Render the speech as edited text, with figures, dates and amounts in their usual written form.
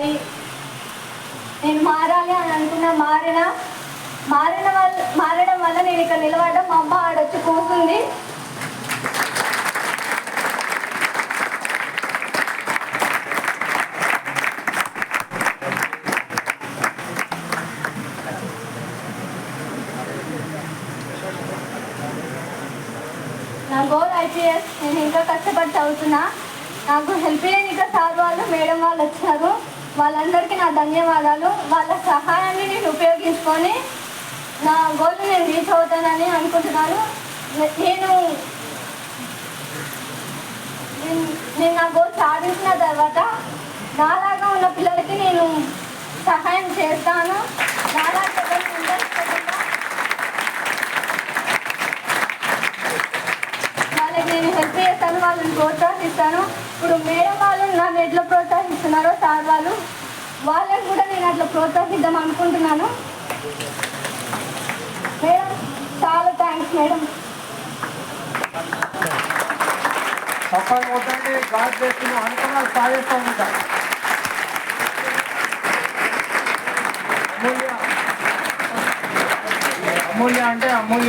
మారాలి, నేను మారాలి అని అనుకున్నా. మారడం వల్ల నేను ఇక్కడ నిలబడ్డా. మా అమ్మ ఆడొచ్చి కూర్చుంది. నా గోల్ ఐపీఎస్. నేను ఇంకా కష్టపడి చదువుతున్నా. నాకు హెల్ప్ చేయడానికి సార్ వాళ్ళు, మేడం వాళ్ళు వచ్చారు. వాళ్ళందరికీ నా ధన్యవాదాలు. వాళ్ళ సహాయాన్ని నేను ఉపయోగించుకొని నా గోల్ నేను రీచ్ అవుతానని అనుకుంటున్నాను. నేను నా గోల్ సాధించిన తర్వాత నాలాగా ఉన్న పిల్లలకి నేను సహాయం చేస్తాను. నాలాగా వాళ్ళకి నేను హెల్ప్ చేస్తాను, వాళ్ళని ప్రోత్సహిస్తాను. ఇప్పుడు మేడం వాళ్ళు నన్ను ఎట్లా ప్రోత్సహిస్తున్నారో సార్ వాళ్ళని కూడా నేను అట్లా ప్రోత్సహిద్దాం అనుకుంటున్నాను. మేడం చాలా థ్యాంక్స్ మేడం. తప్పకుండా గాడ్ చేస్తున్న అనుకున్నాను సాధిస్తాం. ఇంకా అమూల్య అంటే అమూల్య